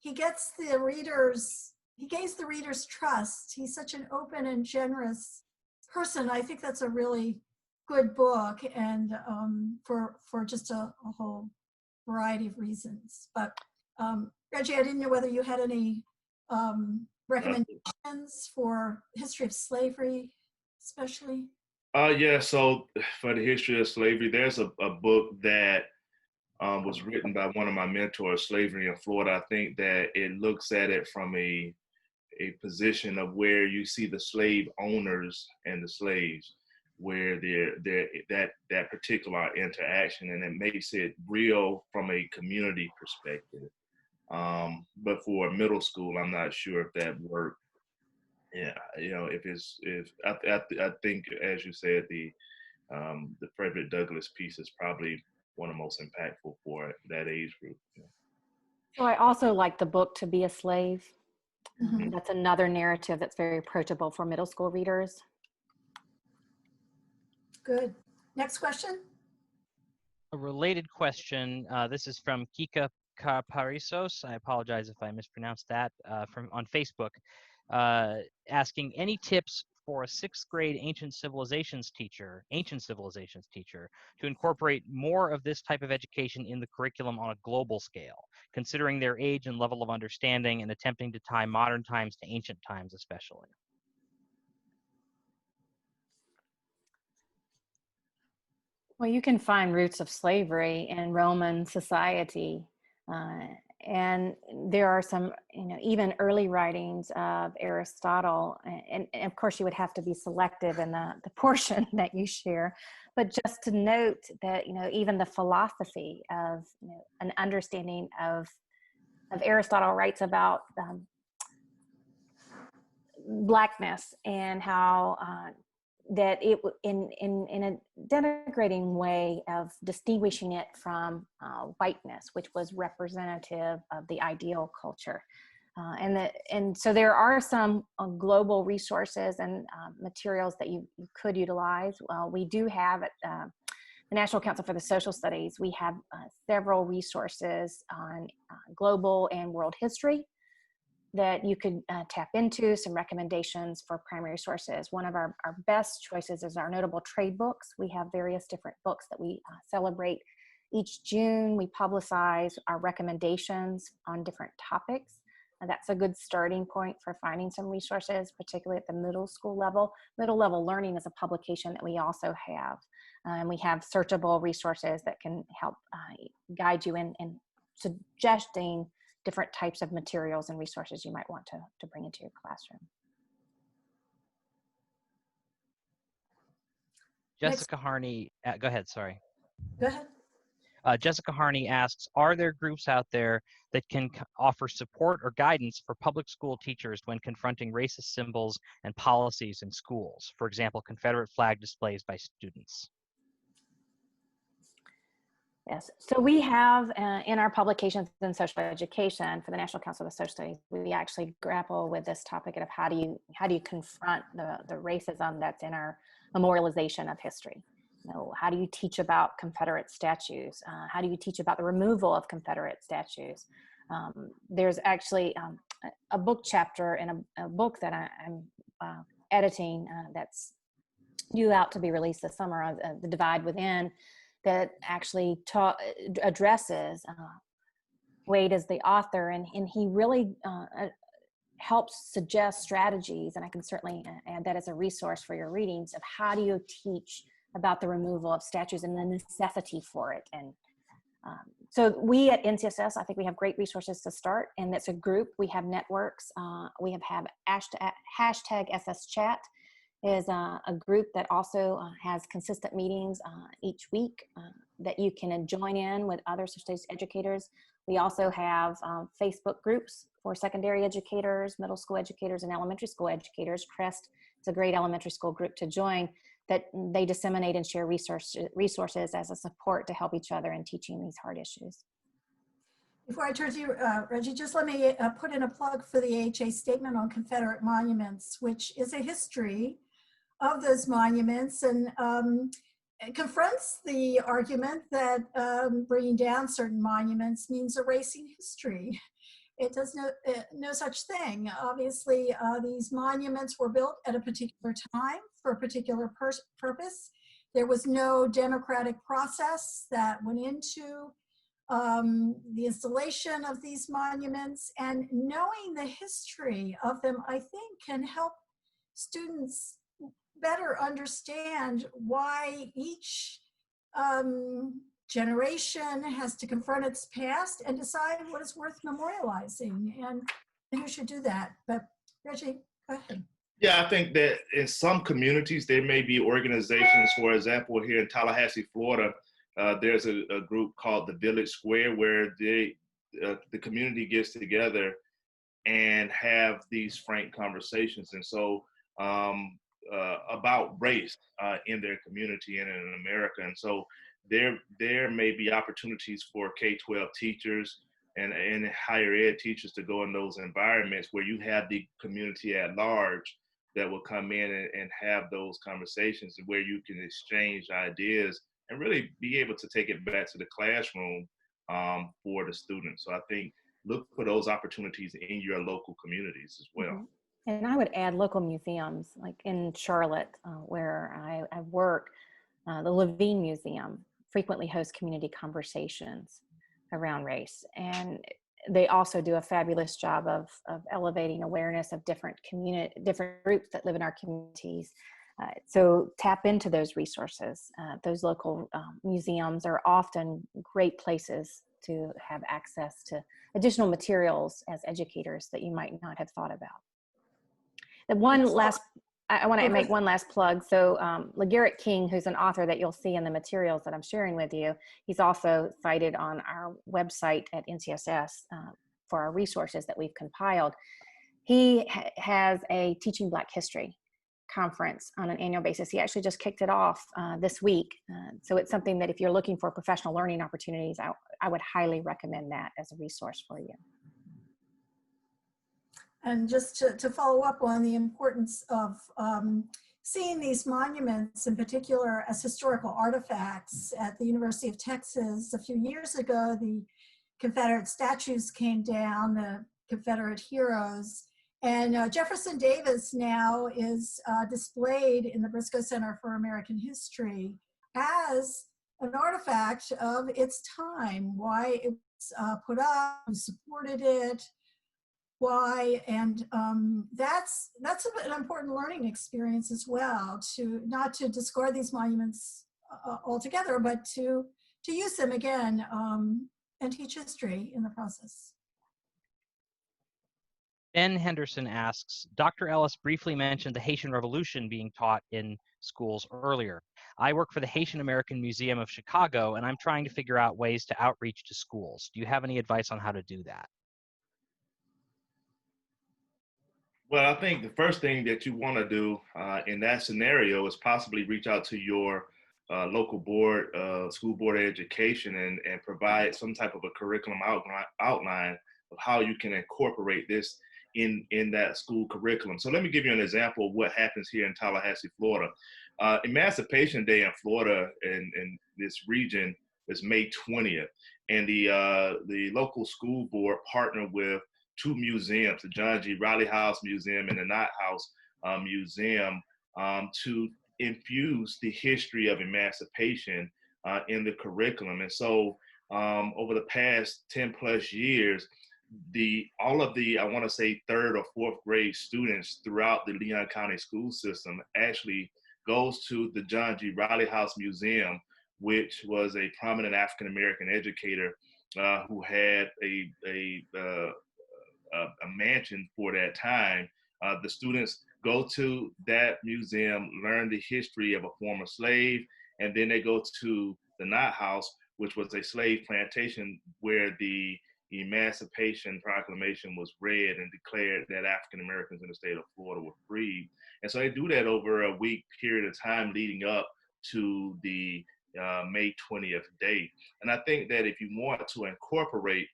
[SPEAKER 1] he gets the readers, he gains the reader's trust. He's such an open and generous person. I think that's a really good book, and for just a whole variety of reasons. But Reggie, I didn't know whether you had any recommendations for history of slavery, especially.
[SPEAKER 2] Yeah, so for the history of slavery, there's a book that was written by one of my mentors, Slavery in Florida. I think that it looks at it from a position of where you see the slave owners and the slaves, where that particular interaction, and it makes it real from a community perspective. But for middle school, I'm not sure if that worked. Yeah, if I think, as you said, the Frederick Douglass piece is probably one of the most impactful for that age group. Yeah.
[SPEAKER 3] So I also like the book To Be a Slave.
[SPEAKER 1] Mm-hmm.
[SPEAKER 3] That's another narrative that's very approachable for middle school readers.
[SPEAKER 1] Good. Next question.
[SPEAKER 4] A related question. This is from Kika Kaparisos. I apologize if I mispronounced that. On Facebook, asking any tips for a sixth grade ancient civilizations teacher to incorporate more of this type of education in the curriculum on a global scale, considering their age and level of understanding and attempting to tie modern times to ancient times, especially.
[SPEAKER 3] Well, you can find roots of slavery in Roman society. And there are some, even early writings of Aristotle, and of course you would have to be selective in the portion that you share, but just to note that, even the philosophy of an understanding of Aristotle writes about Blackness and how that it in a denigrating way of distinguishing it from whiteness, which was representative of the ideal culture, and so there are some global resources and materials that you could utilize. We do have at the National Council for the Social Studies, we have several resources on global and world history that you could tap into, some recommendations for primary sources. One of our best choices is our notable trade books. We have various different books that we celebrate each June. We publicize our recommendations on different topics. And that's a good starting point for finding some resources, particularly at the middle school level. Middle level learning is a publication that we also have. And we have searchable resources that can help guide you in suggesting different types of materials and resources you might want to bring into your classroom.
[SPEAKER 4] Jessica Harney, go ahead, sorry.
[SPEAKER 1] Go ahead.
[SPEAKER 4] Jessica Harney asks, are there groups out there that can offer support or guidance for public school teachers when confronting racist symbols and policies in schools? For example, Confederate flag displays by students.
[SPEAKER 3] Yes, so we have in our publications in social education for the National Council of Social Studies, we actually grapple with this topic of how do you confront the racism that's in our memorialization of history. How do you teach about Confederate statues? How do you teach about the removal of Confederate statues? There's actually a book chapter in a book that I'm editing that's due out to be released this summer, The Divide Within, that actually addresses Wade as the author, and he really helps suggest strategies, and I can certainly add that as a resource for your readings, of how do you teach about the removal of statues and the necessity for it. And so we at NCSS, I think we have great resources to start, and it's a group. We have networks. We have hashtag #SSChat is a group that also has consistent meetings each week that you can join in with other social studies educators. We also have Facebook groups for secondary educators, middle school educators, and elementary school educators. CREST is a great elementary school group to join that they disseminate and share resources as a support to help each other in teaching these hard issues.
[SPEAKER 1] Before I turn to you, Reggie, just let me put in a plug for the AHA statement on Confederate monuments, which is a history of those monuments, and it confronts the argument that bringing down certain monuments means erasing history. It does no such thing. Obviously, these monuments were built at a particular time for a particular purpose. There was no democratic process that went into the installation of these monuments, and knowing the history of them, I think, can help students better understand why each generation has to confront its past and decide what is worth memorializing and who should do that. But Reggie, go ahead.
[SPEAKER 2] Yeah, I think that in some communities, there may be organizations, for example, here in Tallahassee, Florida, there's a group called the Village Square where the community gets together and have these frank conversations. And so about race in their community and in America. And so there may be opportunities for K-12 teachers and higher ed teachers to go in those environments where you have the community at large that will come in and have those conversations, and where you can exchange ideas and really be able to take it back to the classroom for the students. So I think look for those opportunities in your local communities as well.
[SPEAKER 3] Mm-hmm. And I would add local museums, like in Charlotte, where I work, the Levine Museum frequently hosts community conversations around race. And they also do a fabulous job of elevating awareness of different groups that live in our communities. So tap into those resources. Those local museums are often great places to have access to additional materials as educators that you might not have thought about. I want to make one last plug. So LeGarrette King, who's an author that you'll see in the materials that I'm sharing with you, he's also cited on our website at NCSS for our resources that we've compiled. He has a Teaching Black History conference on an annual basis. He actually just kicked it off this week. So it's something that if you're looking for professional learning opportunities, I would highly recommend that as a resource for you.
[SPEAKER 1] And just to follow up on the importance of seeing these monuments in particular as historical artifacts, at the University of Texas a few years ago, the Confederate statues came down, the Confederate heroes, and Jefferson Davis now is displayed in the Briscoe Center for American History as an artifact of its time, why it was put up, who supported it, why, and that's an important learning experience as well, to not to discard these monuments altogether, but to use them again and teach history in the process.
[SPEAKER 4] Ben Henderson asks, Dr. Ellis briefly mentioned the Haitian Revolution being taught in schools earlier. I work for the Haitian American Museum of Chicago, and I'm trying to figure out ways to outreach to schools. Do you have any advice on how to do that?
[SPEAKER 2] Well, I think the first thing that you want to do in that scenario is possibly reach out to your local board, school board of education, and provide some type of a curriculum outline of how you can incorporate this in that school curriculum. So let me give you an example of what happens here in Tallahassee, Florida. Emancipation Day in Florida in this region is May 20th, and the local school board partnered with two museums, the John G. Riley House Museum and the Knott House Museum, to infuse the history of emancipation in the curriculum. And so over the past 10 plus years, all of the, I want to say, third or fourth grade students throughout the Leon County school system actually goes to the John G. Riley House Museum, which was a prominent African-American educator who had a mansion for that time. The students go to that museum, learn the history of a former slave, and then they go to the Knott House, which was a slave plantation where the Emancipation Proclamation was read and declared that African Americans in the state of Florida were free. And so they do that over a week period of time leading up to the May 20th date. And I think that if you want to incorporate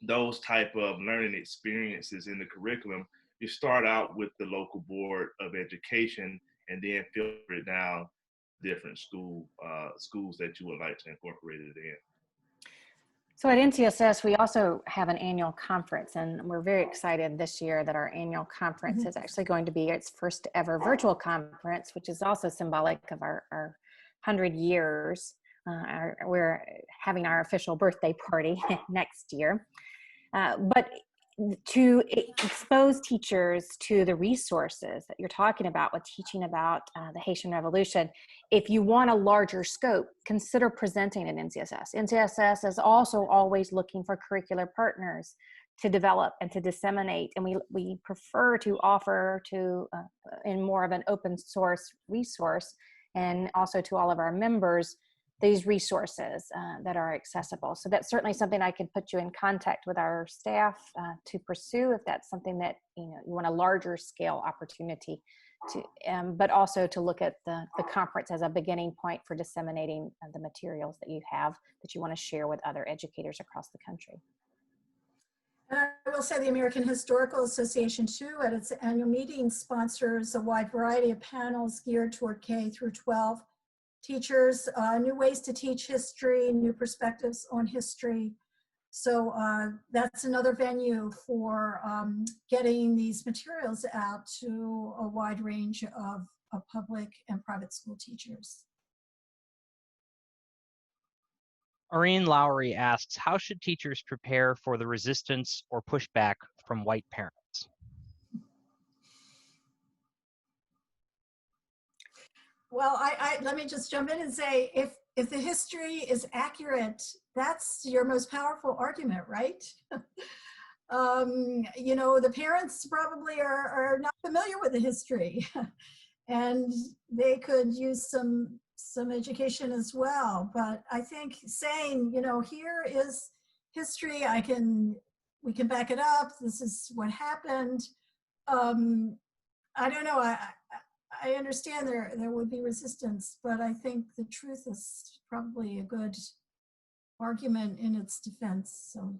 [SPEAKER 2] those type of learning experiences in the curriculum, you start out with the local board of education and then filter it down different schools that you would like to incorporate it in.
[SPEAKER 3] So at NCSS, we also have an annual conference, and we're very excited this year that our annual conference is actually going to be its first ever virtual conference, which is also symbolic of our 100 years. We're having our official birthday party next year. But to expose teachers to the resources that you're talking about with teaching about the Haitian Revolution, if you want a larger scope, consider presenting at NCSS. NCSS is also always looking for curricular partners to develop and to disseminate, and we prefer to offer to in more of an open source resource, and also to all of our members these resources that are accessible. So that's certainly something I could put you in contact with our staff to pursue if that's something that you want a larger scale opportunity to, but also to look at the conference as a beginning point for disseminating the materials that you have that you want to share with other educators across the country.
[SPEAKER 1] And I will say the American Historical Association too, at its annual meeting, sponsors a wide variety of panels geared toward K through 12 teachers, new ways to teach history, new perspectives on history. So that's another venue for getting these materials out to a wide range of public and private school teachers.
[SPEAKER 4] Maureen Lowry asks, how should teachers prepare for the resistance or pushback from white parents?
[SPEAKER 1] Well, let me just jump in and say, if the history is accurate, that's your most powerful argument, right? The parents probably are not familiar with the history, and they could use some education as well. But I think saying, here is history, we can back it up. This is what happened. I don't know. I understand there would be resistance, but I think the truth is probably a good argument in its defense. So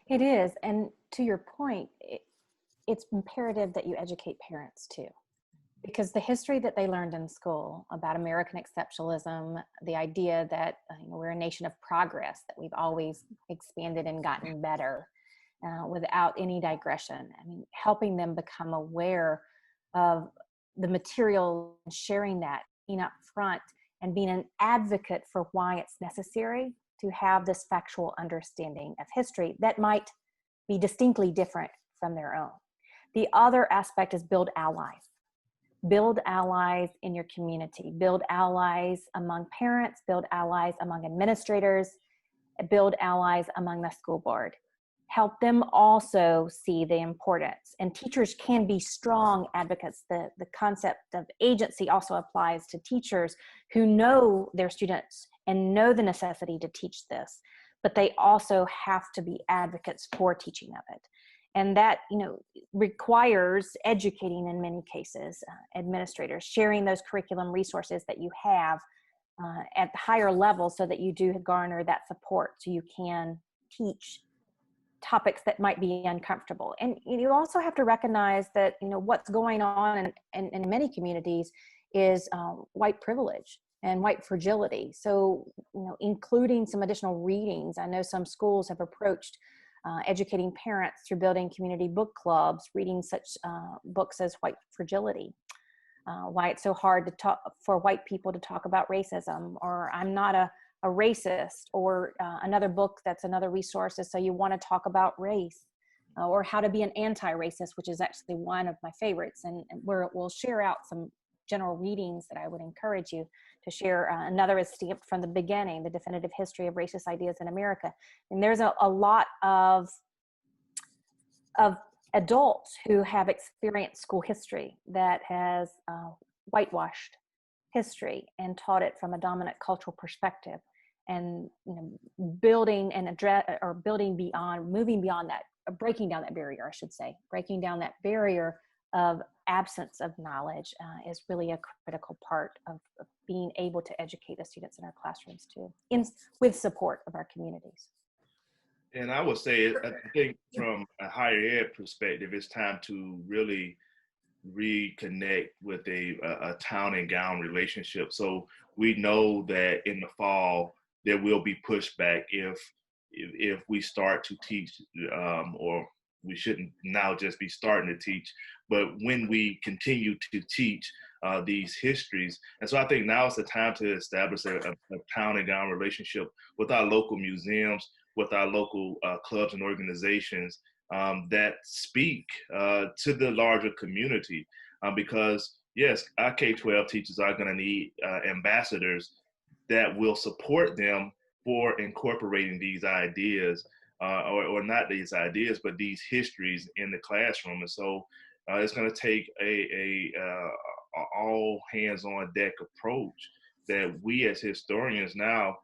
[SPEAKER 3] it is, and to your point, it's imperative that you educate parents too, because the history that they learned in school about American exceptionalism, the idea that we're a nation of progress, that we've always expanded and gotten better without any digression. I mean, helping them become aware of the material and sharing that, being up front and being an advocate for why it's necessary to have this factual understanding of history that might be distinctly different from their own. The other aspect is build allies. Build allies in your community, build allies among parents, build allies among administrators, build allies among the school board. Help them also see the importance. And teachers can be strong advocates. The concept of agency also applies to teachers who know their students and know the necessity to teach this, but they also have to be advocates for teaching of it. And that, requires educating in many cases, administrators, sharing those curriculum resources that you have at the higher level so that you do garner that support so you can teach topics that might be uncomfortable. And you also have to recognize that, what's going on in many communities is white privilege and white fragility. So, including some additional readings. I know some schools have approached educating parents through building community book clubs, reading such books as White Fragility, why it's so hard to talk for white people to talk about racism, or I'm not a racist, or another book that's another resource is So You Want to Talk About Race, or How to Be an Anti-Racist, which is actually one of my favorites, and we'll share out some general readings that I would encourage you to share. Another is Stamped from the Beginning, The Definitive History of Racist Ideas in America. And there's a lot of adults who have experienced school history that has whitewashed history and taught it from a dominant cultural perspective. and building and address, or building beyond, moving beyond that, breaking down that barrier, I should say, breaking down that barrier of absence of knowledge is really a critical part of being able to educate the students in our classrooms too, with support of our communities.
[SPEAKER 2] And I would say, I think from a higher ed perspective, it's time to really reconnect with a town and gown relationship. So we know that in the fall, there will be pushback if we start to teach, or we shouldn't now just be starting to teach, but when we continue to teach these histories. And so I think now is the time to establish a town and gown relationship with our local museums, with our local clubs and organizations that speak to the larger community. Because yes, our K-12 teachers are gonna need ambassadors that will support them for incorporating these ideas, or not these ideas, but these histories in the classroom. And so it's going to take a all hands on deck approach that we as historians now,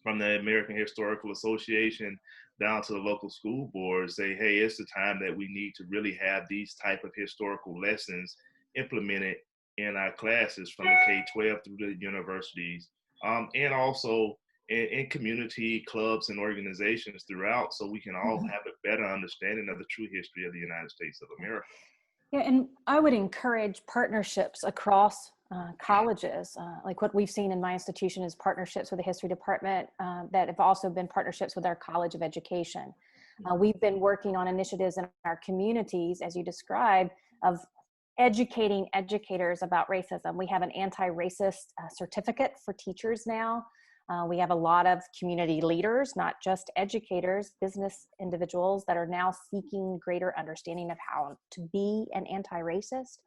[SPEAKER 2] from the American Historical Association down to the local school boards, say, hey, it's the time that we need to really have these type of historical lessons implemented in our classes from the K-12 through the universities, and also in community clubs and organizations throughout, so we can all have a better understanding of the true history of the United States of America.
[SPEAKER 3] Yeah, and I would encourage partnerships across colleges. Like what we've seen in my institution is partnerships with the history department that have also been partnerships with our College of Education. We've been working on initiatives in our communities, as you described, of educating educators about racism. We have an anti-racist certificate for teachers now. We have a lot of community leaders, not just educators, business individuals that are now seeking greater understanding of how to be an anti-racist.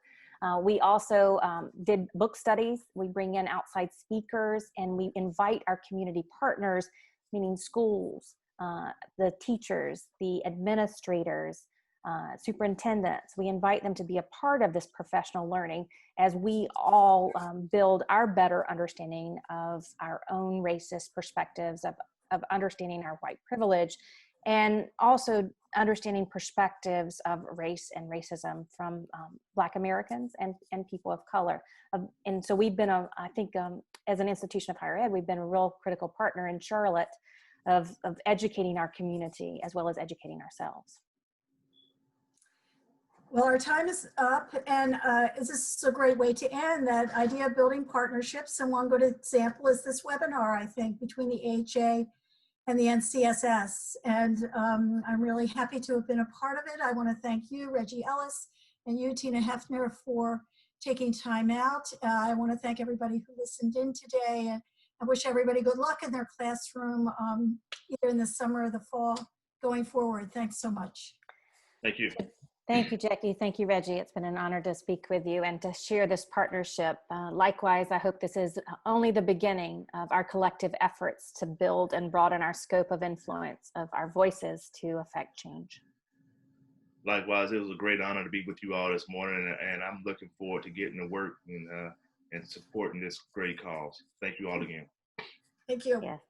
[SPEAKER 3] We also did book studies. We bring in outside speakers and we invite our community partners, meaning schools, the teachers, the administrators, superintendents. We invite them to be a part of this professional learning as we all build our better understanding of our own racist perspectives, of understanding our white privilege, and also understanding perspectives of race and racism from Black Americans and people of color. And so we've been, I think, as an institution of higher ed, we've been a real critical partner in Charlotte of educating our community as well as educating ourselves.
[SPEAKER 1] Well, our time is up, and this is a great way to end that idea of building partnerships. And one good example is this webinar, I think, between the AHA and the NCSS. And I'm really happy to have been a part of it. I want to thank you, Reggie Ellis, and you, Tina Hefner, for taking time out. I want to thank everybody who listened in today, and I wish everybody good luck in their classroom, either in the summer or the fall going forward. Thanks so much.
[SPEAKER 2] Thank you.
[SPEAKER 3] Thank you, Jackie. Thank you, Reggie. It's been an honor to speak with you and to share this partnership. Likewise, I hope this is only the beginning of our collective efforts to build and broaden our scope of influence of our voices to affect change.
[SPEAKER 2] Likewise, it was a great honor to be with you all this morning, and I'm looking forward to getting to work and supporting this great cause. Thank you all again.
[SPEAKER 1] Thank you.
[SPEAKER 3] Yes.